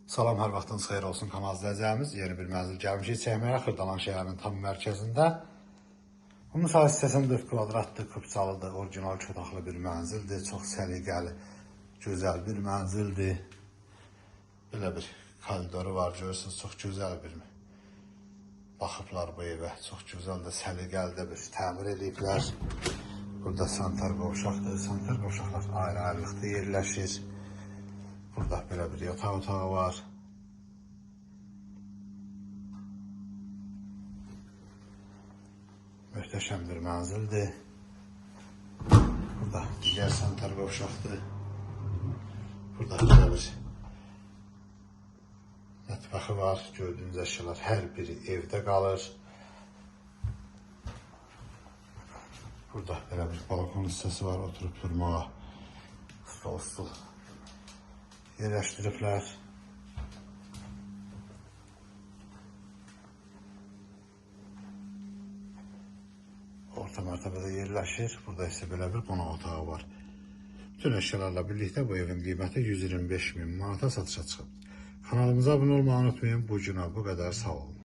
Salam, hər vaxtınız xeyir olsun kanal izləyəcəyimiz. Yeni bir mənzil gəlmişik çəkməyə Xırdalan şəhərinin tam mərkəzində. Bunun sahəsi 4 kvadratdır, kupçalıdır, orijinal çotaqlı bir mənzildir. Çox səliqəli, gözəl bir mənzildir. Belə bir koridoru var, görürsünüz, çox gözəl bir baxıblar bu evə. Çox gözəl də, səliqəli də bir təmir ediblər. Burada sanitar qovşaqdır, sanitar qovşaqlar ayrı-ayrılıqda yerləşir. Burada belə bir yataq otağı var. Möhtəşəm bir mənzildir. Burada digər sanitar qovşaqdır. Burada belə bir mətbəxi var. Gördüyünüz əşyalar hər biri evdə qalır. Burada belə bir balkon hissəsi var, oturub durmağa. Stol yerləşdiriblər. Orta mərtəbədə yerləşir. Burada isə belə bir qonaq otağı var. Bütün əşyalarla birlikdə bu evin qiyməti 125.000 manata satışa çıxıb. Kanalımıza abunə olmayı unutmayın. Bu günə bu qədər, sağ olun.